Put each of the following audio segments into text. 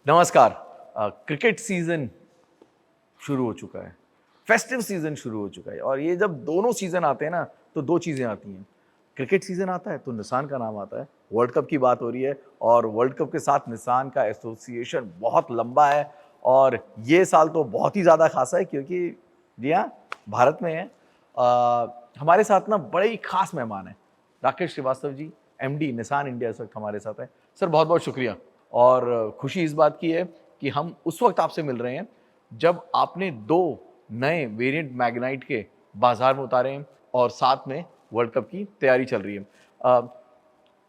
नमस्कार। Cricket season शुरू हो चुका है, फेस्टिव सीजन शुरू हो चुका है और ये जब दोनों सीजन आते हैं ना तो दो चीजें आती हैं। क्रिकेट सीजन आता है तो निसान का नाम आता है, वर्ल्ड कप की बात हो रही है और वर्ल्ड कप के साथ निसान का एसोसिएशन बहुत लंबा है और ये साल तो बहुत ही ज़्यादा खासा है क्योंकि जी हाँ, भारत में है। हमारे साथ ना बड़े ही खास मेहमान हैं, Rakesh Srivastava ji, MD Nissan India इस वक्त हमारे साथ हैं। सर बहुत बहुत शुक्रिया और खुशी इस बात की है कि हम उस वक्त आपसे मिल रहे हैं जब आपने दो नए वेरिएंट मैग्नाइट के बाजार में उतारे हैं और साथ में वर्ल्ड कप की तैयारी चल रही है।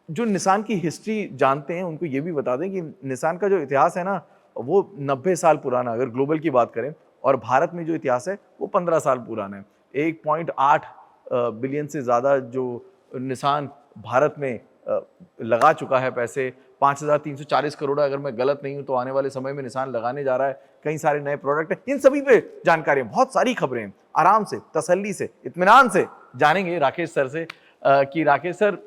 जो निसान की हिस्ट्री जानते हैं उनको ये भी बता दें कि निसान का जो इतिहास है ना वो 90 साल पुराना, अगर ग्लोबल की बात करें, और भारत में जो इतिहास है वो 15 साल पुराना है। 1.8 बिलियन से ज़्यादा जो निसान भारत में लगा चुका है पैसे, 5,340 करोड़, अगर मैं गलत नहीं हूं तो आने वाले समय में निसान लगाने जा रहा है। कई सारे नए प्रोडक्ट हैं, इन सभी पे जानकारी, बहुत सारी खबरें हैं। आराम से, तसल्ली से, इत्मीनान से जानेंगे राकेश सर से कि राकेश सर,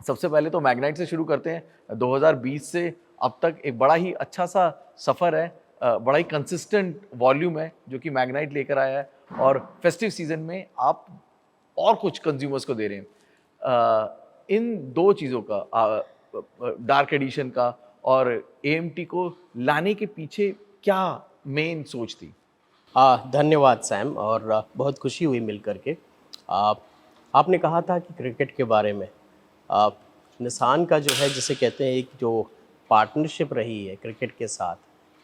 सबसे पहले तो मैग्नाइट से शुरू करते हैं। 2020 से अब तक एक बड़ा ही अच्छा सा सफ़र है, बड़ा ही कंसिस्टेंट वॉल्यूम है जो कि मैग्नाइट लेकर आया है और फेस्टिव सीजन में आप और कुछ कंज्यूमर्स को दे रहे हैं। इन दो चीज़ों का, डार्क एडिशन का और एएमटी को लाने के पीछे क्या मेन सोच थी? धन्यवाद सैम, और बहुत खुशी हुई मिल करके। आ, आपने कहा था कि क्रिकेट के बारे में आ, निसान का जो है, जिसे कहते हैं, एक जो पार्टनरशिप रही है क्रिकेट के साथ,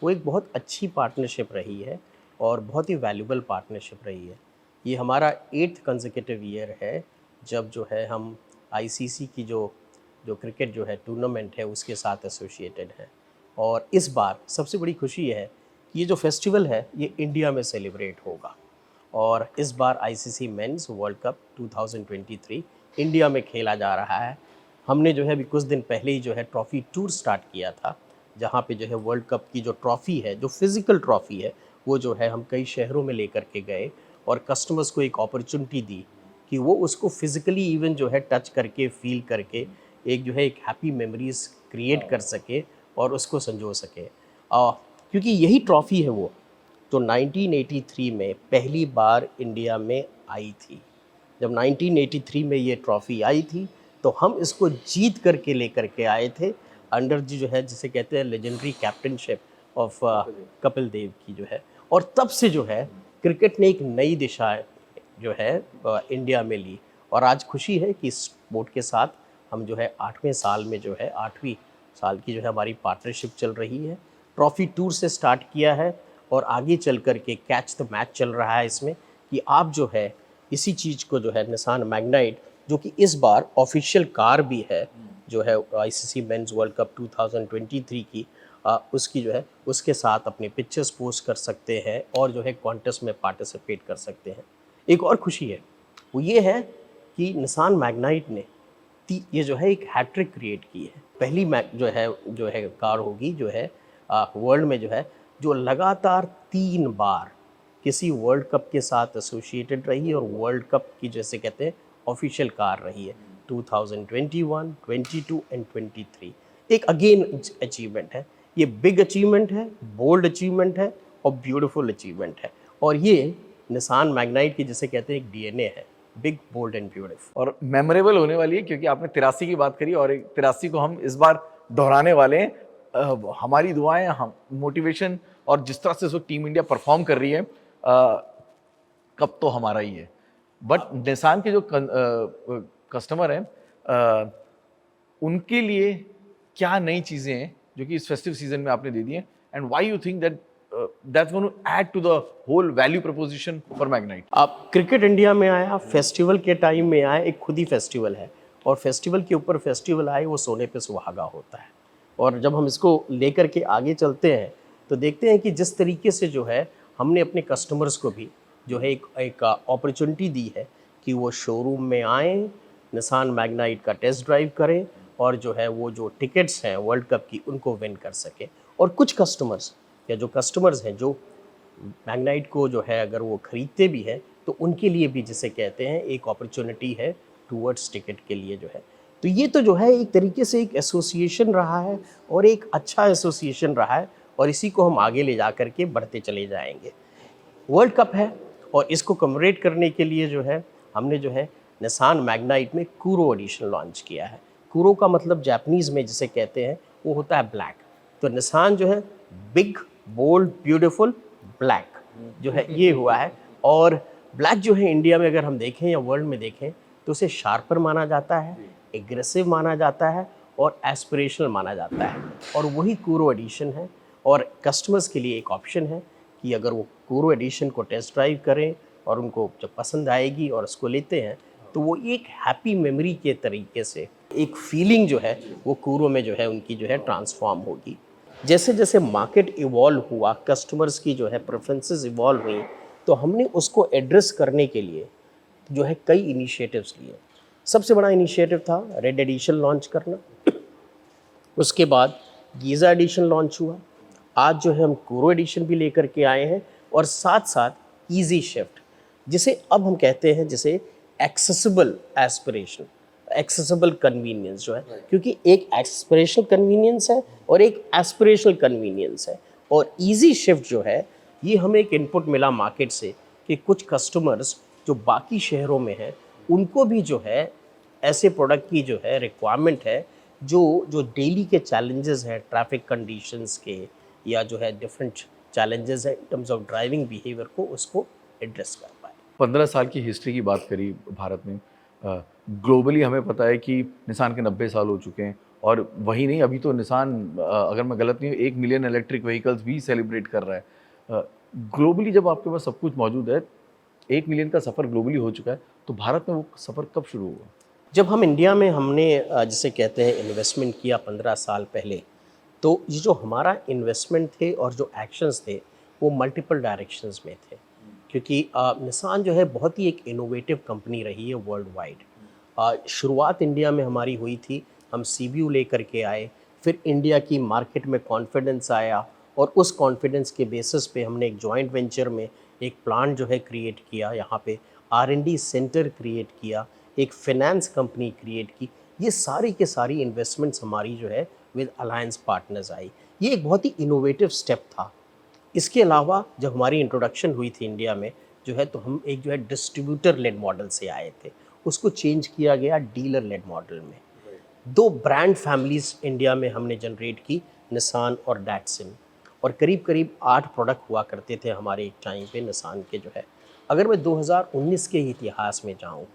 वो एक बहुत अच्छी पार्टनरशिप रही है और बहुत ही वैल्यूबल पार्टनरशिप रही है। ये हमारा 8th कंसेक्यूटिव ईयर है जब जो है हम आईसीसी की जो जो क्रिकेट जो है टूर्नामेंट है उसके साथ एसोसिएटेड है। और इस बार सबसे बड़ी खुशी है कि ये जो फेस्टिवल है ये इंडिया में सेलिब्रेट होगा। और इस बार ICC men's world cup 2023 India में खेला जा रहा है। हमने जो है अभी कुछ दिन पहले ही जो है ट्रॉफ़ी टूर स्टार्ट किया था, जहाँ पे जो है वर्ल्ड कप की जो ट्रॉफ़ी है, जो फिज़िकल ट्रॉफ़ी है, वो जो है हम कई शहरों में लेकर के गए और कस्टमर्स को एक अपॉर्चुनिटी दी कि वो उसको फिज़िकली इवन जो है टच करके, फील करके एक जो है एक हैप्पी मेमोरीज़ क्रिएट कर सके और उसको संजो सके। क्योंकि यही ट्रॉफ़ी है वो जो 1983 में पहली बार इंडिया में आई थी। जब 1983 में ये ट्रॉफ़ी आई थी तो हम इसको जीत करके लेकर के आए थे, अंडर जी जो है जिसे कहते हैं legendary captainship of Kapil Dev की जो है। और तब से जो है क्रिकेट ने एक नई दिशा जो है इंडिया में ली। और आज खुशी है कि इस स्पोर्ट के साथ हम जो है 8वें साल में जो है 8वीं साल की जो है हमारी पार्टनरशिप चल रही है। ट्रॉफ़ी टूर से स्टार्ट किया है और आगे चल कर के कैच द मैच चल रहा है इसमें, कि आप जो है इसी चीज़ को जो है निसान मैग्नाइट, जो कि इस बार ऑफिशियल कार भी है जो है आईसीसी मेंस वर्ल्ड कप 2023 की, उसकी जो है उसके साथ अपने पिक्चर्स पोस्ट कर सकते हैं और जो है कॉन्टेस्ट में पार्टिसिपेट कर सकते हैं। एक और खुशी है, वो ये है कि निसान मैग्नाइट ने ये जो है एक हैट्रिक क्रिएट की है। पहली जो है कार होगी जो है वर्ल्ड में जो है जो लगातार 3 बार किसी वर्ल्ड कप के साथ एसोसिएटेड रही और वर्ल्ड कप की जैसे कहते हैं ऑफिशियल कार रही है। 2021, 22 एंड 23 एक अगेन अचीवमेंट है। ये बिग अचीवमेंट है, बोल्ड अचीवमेंट है और ब्यूटीफुल अचीवमेंट है। और ये निसान मैग्नाइट की जिसे कहते हैं एक डीएनए है, बिग बोल्ड एंड ब्यूटीफुल। और मेमोरेबल होने वाली है क्योंकि आपने 83 की बात करी और 83 को हम इस बार दोहराने वाले हैं। हमारी दुआएं, हम मोटिवेशन और जिस तरह से टीम इंडिया परफॉर्म कर रही है, कप तो हमारा ही है। बट निसान के जो कस्टमर हैं, उनके लिए क्या नई चीज़ें हैं जो कि इस फेस्टिव सीजन में आपने दे दी हैं, and why you think that that's going to add to the whole value proposition for Magnite? अब क्रिकेट इंडिया में आया, फेस्टिवल के टाइम में आया, एक खुद ही फेस्टिवल है और फेस्टिवल के ऊपर फेस्टिवल आए वो सोने पे सुहागा होता है। और जब हम इसको लेकर के आगे चलते हैं तो देखते हैं कि जिस तरीके से जो है हमने अपने कस्टमर्स को भी जो है एक अपॉर्चुनिटी दी है कि वो शोरूम में आएँ, निसान मैग्नाइट का टेस्ट ड्राइव करें और जो है वो जो टिकट्स हैं वर्ल्ड कप की उनको विन कर सके। और कुछ कस्टमर्स या जो कस्टमर्स हैं जो मैग्नाइट को जो है अगर वो ख़रीदते भी हैं तो उनके लिए भी जिसे कहते हैं एक अपॉर्चुनिटी है टूवर्ड्स टिकट के लिए जो है। तो ये तो जो है एक तरीके से एक एसोसिएशन रहा है और एक अच्छा एसोसिएशन रहा है और इसी को हम आगे ले जा करके बढ़ते चले जाएंगे। वर्ल्ड कप है और इसको कमेमोरेट करने के लिए जो है हमने जो है निसान मैग्नाइट में कूरो एडिशन लॉन्च किया है। कूरो का मतलब जापानीज़ में जिसे कहते हैं वो होता है ब्लैक। तो निसान जो है बिग बोल्ड ब्यूटीफुल ब्लैक जो है ये हुआ है। और ब्लैक जो है इंडिया में अगर हम देखें या वर्ल्ड में देखें तो उसे शार्पर माना जाता है, एग्रेसिव माना जाता है और एस्पिरेशनल माना जाता है। और वही कूरो एडिशन है और कस्टमर्स के लिए एक ऑप्शन है कि अगर वो कूरो एडिशन को टेस्ट ड्राइव करें और उनको जब पसंद आएगी और उसको लेते हैं तो वो एक हैप्पी मेमोरी के तरीके से एक फीलिंग जो है वो कूरो में जो है उनकी जो है ट्रांसफॉर्म होगी। जैसे जैसे मार्केट इवॉल्व हुआ, कस्टमर्स की जो है प्रेफरेंसेस इवॉल्व हुई, तो हमने उसको एड्रेस करने के लिए जो है कई इनिशिएटिव्स लिए। सबसे बड़ा इनिशिएटिव था रेड एडिशन लॉन्च करना, उसके बाद गीज़ा एडिशन लॉन्च हुआ, आज जो है हम कूरो एडिशन भी लेकर के आए हैं और साथ साथ ईजी शिफ्ट जिसे अब हम कहते हैं जिसे एक्सेसिबल एस्पिरेशन, एक्सेसिबल कन्वीनियंस जो है, क्योंकि एक एस्पिरेशनल कन्वीनियंस है और एक एस्पिरेशनल कन्वीनियंस है। और इजी शिफ्ट जो है ये हमें एक इनपुट मिला मार्केट से कि कुछ कस्टमर्स जो बाकी शहरों में हैं उनको भी जो है ऐसे प्रोडक्ट की जो है रिक्वायरमेंट है जो जो डेली के चैलेंजेस हैं ट्रैफिक कंडीशंस के या जो है डिफरेंट चैलेंजेस है in terms of driving behaviour को उसको एड्रेस कर पाए। 15 साल की हिस्ट्री की बात करी भारत में, ग्लोबली हमें पता है कि निसान के 90 साल हो चुके हैं। और वही नहीं, अभी तो निसान अगर मैं गलत नहीं हूँ 1 मिलियन इलेक्ट्रिक व्हीकल्स भी सेलिब्रेट कर रहा है। ग्लोबली जब आपके पास सब कुछ मौजूद है, 1 मिलियन का सफ़र ग्लोबली हो चुका है, तो भारत में वो सफ़र कब शुरू हुआ? जब हम इंडिया में हमने जिसे कहते हैं इन्वेस्टमेंट किया 15 साल पहले, तो ये जो हमारा इन्वेस्टमेंट थे और जो एक्शंस थे वो मल्टीपल डायरेक्शंस में थे, क्योंकि निसान जो है बहुत ही एक इनोवेटिव कंपनी रही है वर्ल्ड वाइड। शुरुआत इंडिया में हमारी हुई थी, हम सीबीयू लेकर के आए, फिर इंडिया की मार्केट में कॉन्फिडेंस आया और उस कॉन्फिडेंस के बेसिस पे हमने एक जॉइंट वेंचर में एक प्लांट जो है क्रिएट किया, यहाँ पे R&D सेंटर क्रिएट किया, एक फाइनेंस कंपनी क्रिएट की। ये सारी के सारी इन्वेस्टमेंट्स हमारी जो है विद अलायंस पार्टनर्स आई। ये एक बहुत ही इनोवेटिव स्टेप था। इसके अलावा जब हमारी इंट्रोडक्शन हुई थी इंडिया में जो है तो हम एक जो है डिस्ट्रीब्यूटर लेड मॉडल से आए थे, उसको चेंज किया गया डीलर लेड मॉडल में। 2 ब्रांड फैमिलीज इंडिया में हमने जनरेट की, निसान और डैटसन, और करीब करीब 8 प्रोडक्ट हुआ करते थे हमारे एक टाइम पे निसान के जो है। अगर मैं 2019 के इतिहास में जाऊँ,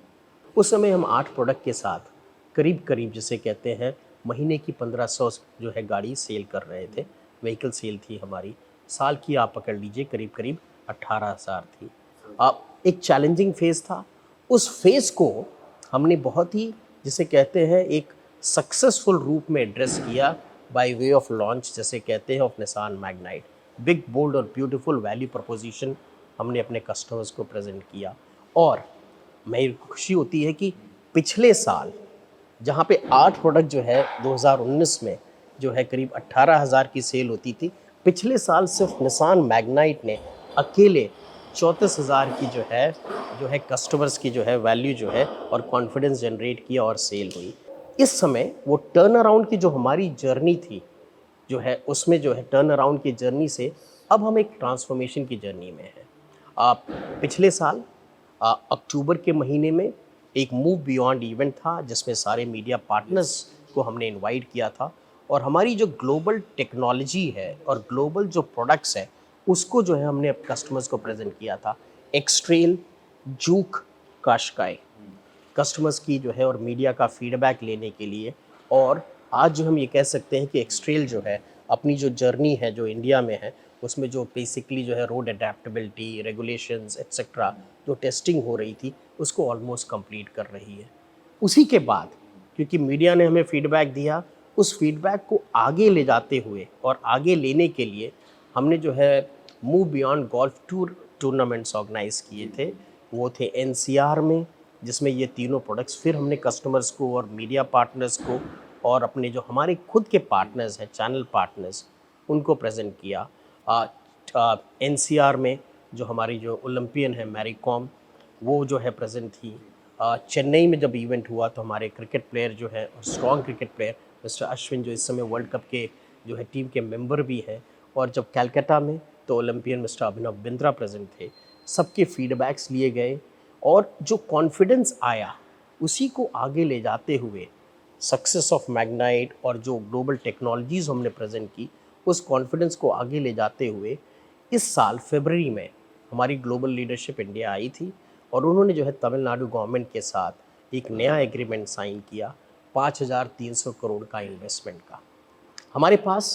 उस समय हम 8 प्रोडक्ट के साथ करीब करीब जिसे कहते हैं महीने की 1500 जो है गाड़ी सेल कर रहे थे, व्हीकल सेल थी हमारी। साल की आप पकड़ लीजिए करीब करीब 18,000 थी। एक चैलेंजिंग फेज़ था, उस फेज़ को हमने बहुत ही जिसे कहते हैं एक सक्सेसफुल रूप में एड्रेस किया बाय वे ऑफ लॉन्च जिसे कहते हैं of Nissan Magnite. Big bold और ब्यूटीफुल वैल्यू प्रपोजिशन हमने अपने कस्टमर्स को प्रेजेंट किया। और मेरी खुशी होती है कि पिछले साल जहाँ पे 8 प्रोडक्ट जो है 2019 में जो है करीब 18,000 की सेल होती थी, पिछले साल सिर्फ निसान मैग्नाइट ने अकेले 34,000 की जो है कस्टमर्स की जो है वैल्यू जो है और कॉन्फिडेंस जनरेट किया और सेल हुई। इस समय वो टर्न अराउंड की जो हमारी जर्नी थी जो है उसमें जो है टर्न अराउंड की जर्नी से अब हम एक ट्रांसफॉर्मेशन की जर्नी में हैं। पिछले साल अक्टूबर के महीने में एक मूव बियॉन्ड इवेंट था जिसमें सारे मीडिया पार्टनर्स को हमने इनवाइट किया था और हमारी जो ग्लोबल टेक्नोलॉजी है और ग्लोबल जो प्रोडक्ट्स है उसको जो है हमने कस्टमर्स को प्रेजेंट किया था। एक्सट्रेल, जूक, काशकाई कस्टमर्स की जो है और मीडिया का फीडबैक लेने के लिए। और आज जो हम ये कह सकते हैं कि एक्सट्रेल जो है अपनी जो जर्नी है जो इंडिया में है उसमें जो बेसिकली जो है रोड अडेप्टेबिलिटी, रेगुलेशंस एक्सेट्रा जो टेस्टिंग हो रही थी उसको ऑलमोस्ट कंप्लीट कर रही है। उसी के बाद क्योंकि मीडिया ने हमें फीडबैक दिया, उस फीडबैक को आगे ले जाते हुए और आगे लेने के लिए हमने जो है move beyond golf tour tournaments organise किए थे। वो थे NCR में, जिसमें ये तीनों प्रोडक्ट्स फिर हमने कस्टमर्स को और मीडिया पार्टनर्स को और अपने जो हमारे खुद के पार्टनर्स हैं, चैनल पार्टनर्स, उनको प्रेजेंट किया। NCR में जो हमारी जो ओलंपियन है मैरी कॉम, वो जो है प्रेजेंट थी। चेन्नई में जब इवेंट हुआ तो हमारे क्रिकेट प्लेयर जो है और strong cricket player mister Ashwin जो इस समय वर्ल्ड कप के जो है टीम के मेंबर भी हैं, और जब कलकत्ता में तो Olympian mister Abhinav Bindra present थे, सबके फीडबैक्स लिए गए और जो कॉन्फिडेंस आया उसी को आगे ले जाते हुए सक्सेस ऑफ मैग्नाइट और जो ग्लोबल टेक्नोलॉजीज़ हमने प्रेजेंट की, उस कॉन्फिडेंस को आगे ले जाते हुए इस साल फरवरी में हमारी ग्लोबल लीडरशिप इंडिया आई थी और उन्होंने जो है तमिलनाडु गवर्नमेंट के साथ एक नया एग्रीमेंट साइन किया 5,300 करोड़ का इन्वेस्टमेंट का। हमारे पास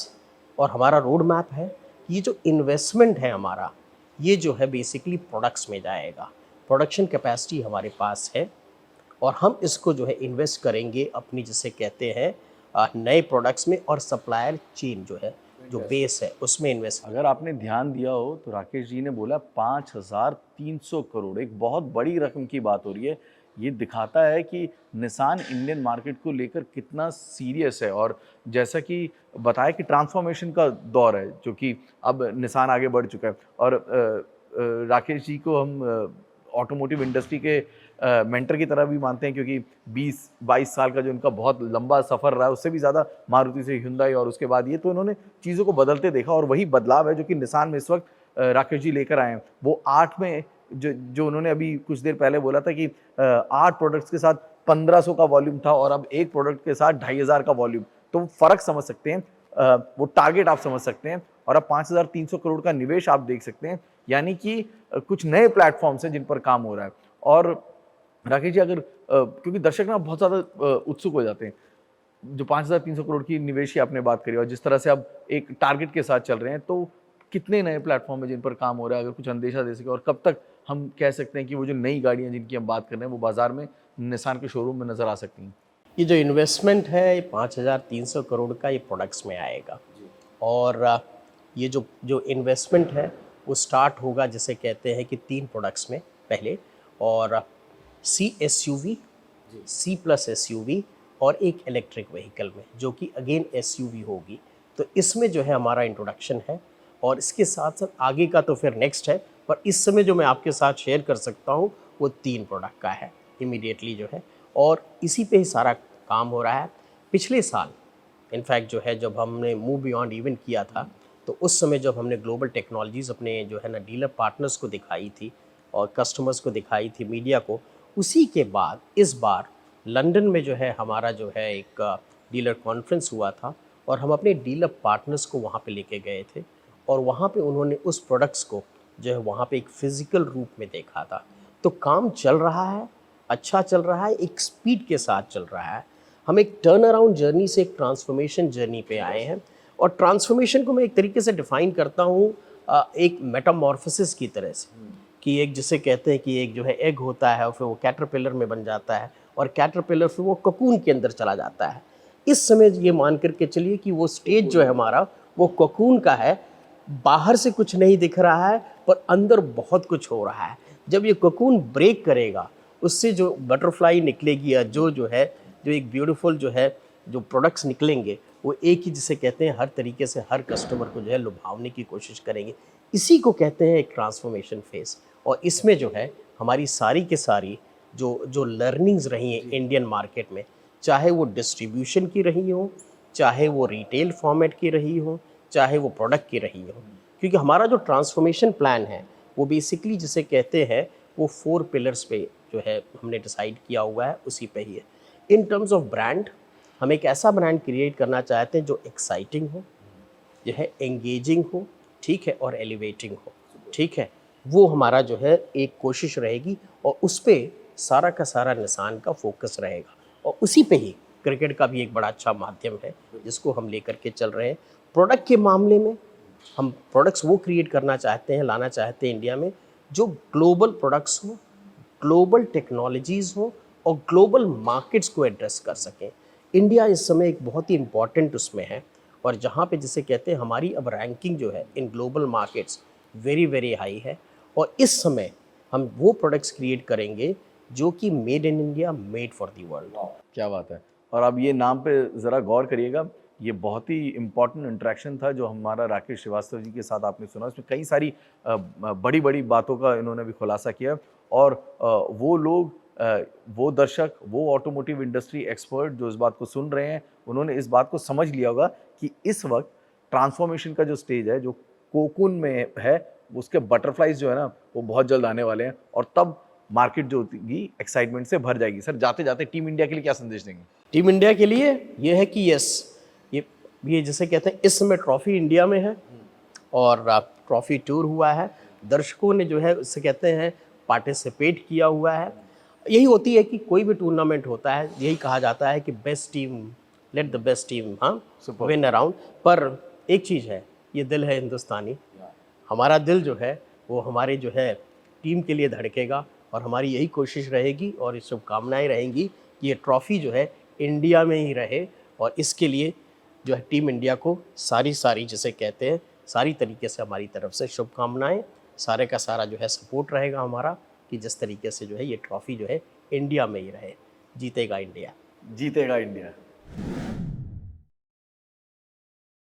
और हमारा रोड मैप है, ये जो इन्वेस्टमेंट है हमारा, ये जो है बेसिकली प्रोडक्ट्स में जाएगा। प्रोडक्शन कैपेसिटी हमारे पास है और हम इसको जो है इन्वेस्ट करेंगे अपनी जिसे कहते हैं नए प्रोडक्ट्स में और सप्लायर चेन जो है जो बेस है उसमें इन्वेस्ट। अगर आपने ध्यान दिया हो तो राकेश जी ने बोला 5,300 करोड़, एक बहुत बड़ी रकम की बात हो रही है। ये दिखाता है कि निसान इंडियन मार्केट को लेकर कितना सीरियस है और जैसा कि बताया कि ट्रांसफॉर्मेशन का दौर है जो कि अब निसान आगे बढ़ चुका है। और राकेश जी को हम ऑटोमोटिव इंडस्ट्री के मेंटर की तरह भी मानते हैं क्योंकि 20-22 साल का जो इनका बहुत लंबा सफ़र रहा है, उससे भी ज़्यादा मारुति से हुंडई और उसके बाद ये, तो इन्होंने चीज़ों को बदलते देखा और वही बदलाव है जो कि निसान में इस वक्त राकेश जी लेकर आए हैं। वो 8 में जो उन्होंने अभी कुछ देर पहले बोला था कि 8 प्रोडक्ट्स के साथ 1500 का वॉल्यूम था और अब एक प्रोडक्ट के साथ 2,500 का वॉल्यूम, तो फ़र्क समझ सकते हैं, वो टारगेट आप समझ सकते हैं और अब 5,300 करोड़ का निवेश आप देख सकते हैं, यानी कि कुछ नए प्लेटफॉर्म्स हैं जिन पर काम हो रहा है। और राकेश जी अगर क्योंकि दर्शक ना बहुत ज़्यादा उत्सुक हो जाते हैं, जो 5,300 करोड़ की निवेश की आपने बात करी और जिस तरह से अब एक टारगेट के साथ चल रहे हैं, तो कितने नए प्लेटफॉर्म है जिन पर काम हो रहा है, अगर कुछ अंदेशा दे सके, और कब तक हम कह सकते हैं कि वो जो नई गाड़ियाँ जिनकी हम बात कर रहे हैं वो बाजार में निसान के शोरूम में नज़र आ सकती हैं? ये जो इन्वेस्टमेंट है ये 5,300 करोड़ का ये प्रोडक्ट्स में आएगा और ये जो इन्वेस्टमेंट है वो स्टार्ट होगा जिसे कहते हैं कि 3 प्रोडक्ट्स में पहले, और सी एसयूवी, सी प्लस एसयूवी और एक इलेक्ट्रिक व्हीकल में जो कि अगेन एसयूवी होगी। तो इसमें जो है हमारा इंट्रोडक्शन है और इसके साथ साथ आगे का तो फिर नेक्स्ट है, पर इस समय जो मैं आपके साथ शेयर कर सकता हूँ वो 3 प्रोडक्ट का है इमीडिएटली जो है, और इसी पे ही सारा काम हो रहा है। पिछले साल इनफैक्ट जो है जब हमने मूव बियॉन्ड इवेंट किया था तो उस समय जब हमने ग्लोबल टेक्नोलॉजीज़ अपने जो है ना डीलर पार्टनर्स को दिखाई थी और कस्टमर्स को दिखाई थी, मीडिया को, उसी के बाद इस बार लंदन में जो है हमारा जो है एक डीलर कॉन्फ्रेंस हुआ था और हम अपने डीलर पार्टनर्स को वहाँ पे लेके गए थे और वहाँ पे उन्होंने उस प्रोडक्ट्स को जो है वहाँ पे एक फिज़िकल रूप में देखा था। तो काम चल रहा है, अच्छा चल रहा है, एक स्पीड के साथ चल रहा है। हम एक टर्न अराउंड जर्नी से एक ट्रांसफॉर्मेशन जर्नी पे आए हैं और ट्रांसफॉर्मेशन को मैं एक तरीके से डिफ़ाइन करता हूँ एक मेटामॉर्फोसिस की तरह से, कि एक जिसे कहते हैं कि एक जो है एग होता है और फिर वो कैटरपिलर में बन जाता है और कैटरपिलर फिर वो ककून के अंदर चला जाता है। इस समय ये मान करके चलिए कि वो स्टेज जो है हमारा वो ककून का है, बाहर से कुछ नहीं दिख रहा है पर अंदर बहुत कुछ हो रहा है। जब ये ककून ब्रेक करेगा उससे जो बटरफ्लाई निकलेगी या जो है जो एक ब्यूटीफुल जो है जो प्रोडक्ट्स निकलेंगे वो एक ही जिसे कहते हैं हर तरीके से हर कस्टमर को जो है लुभावने की कोशिश करेंगे। इसी को कहते हैं एक ट्रांसफॉर्मेशन फेज़। और इसमें जो है हमारी सारी के सारी जो लर्निंग्स रही हैं इंडियन मार्केट में, चाहे वो डिस्ट्रीब्यूशन की रही हो, चाहे वो रिटेल फॉर्मेट की रही हो, चाहे वो प्रोडक्ट की रही हो, क्योंकि हमारा जो ट्रांसफॉर्मेशन प्लान है वो बेसिकली जिसे कहते हैं वो 4 पिलर्स पे जो है हमने डिसाइड किया हुआ है, उसी पे ही है। इन टर्म्स ऑफ ब्रांड, हम एक ऐसा ब्रांड क्रिएट करना चाहते हैं जो एक्साइटिंग हो, जो है एंगेजिंग हो, ठीक है, और एलिवेटिंग हो, ठीक है। वो हमारा जो है एक कोशिश रहेगी और उस पे सारा का सारा निसान का फोकस रहेगा और उसी पे ही क्रिकेट का भी एक बड़ा अच्छा माध्यम है जिसको हम लेकर के चल रहे हैं। प्रोडक्ट के मामले में हम प्रोडक्ट्स वो क्रिएट करना चाहते हैं, लाना चाहते हैं इंडिया में जो ग्लोबल प्रोडक्ट्स हो, ग्लोबल टेक्नोलॉजीज़ हो और ग्लोबल मार्केट्स को एड्रेस कर सकें। इंडिया इस समय एक बहुत ही इम्पॉर्टेंट उसमें है और जहाँ पे जिसे कहते हैं हमारी अब रैंकिंग जो है in global markets very very high है और इस समय हम वो प्रोडक्ट्स क्रिएट करेंगे जो कि made in India, made for the world. क्या बात है। और अब ये नाम पे ज़रा गौर करिएगा, ये बहुत ही इम्पॉर्टेंट इंटरेक्शन था जो हमारा राकेश श्रीवास्तव जी के साथ आपने सुना। इसमें कई सारी बड़ी बड़ी बातों का इन्होंने भी खुलासा किया और वो लोग, वो दर्शक, वो ऑटोमोटिव इंडस्ट्री एक्सपर्ट जो इस बात को सुन रहे हैं, उन्होंने इस बात को समझ लिया होगा कि इस वक्त ट्रांसफॉर्मेशन का जो स्टेज है, जो कोकून में है, उसके बटरफ्लाइज जो है ना वो बहुत जल्द आने वाले हैं, और तब मार्केट जो होगी एक्साइटमेंट से भर जाएगी। सर जाते जाते टीम इंडिया के लिए क्या संदेश देंगे? टीम इंडिया के लिए ये है कि यस, ये जैसे कहते हैं इस समय ट्रॉफी इंडिया में है और ट्रॉफी टूर हुआ है, दर्शकों ने जो है उससे कहते हैं पार्टिसिपेट किया हुआ है। यही होती है कि कोई भी टूर्नामेंट होता है, यही कहा जाता है कि best team, let the best team win around. पर एक चीज़ है, ये दिल है हिंदुस्तानी, हमारा दिल जो है वो हमारे जो है टीम के लिए धड़केगा, और हमारी यही कोशिश रहेगी और ये शुभकामनाएं रहेंगी कि ये ट्रॉफ़ी जो है इंडिया में ही रहे। और इसके लिए जो है टीम इंडिया को सारी जिसे कहते हैं सारी तरीके से हमारी तरफ से शुभकामनाएं, सारे का सारा जो है सपोर्ट रहेगा हमारा कि जिस तरीके से जो है ये ट्रॉफ़ी जो है इंडिया में ही रहे। जीतेगा इंडिया। जीतेगा इंडिया।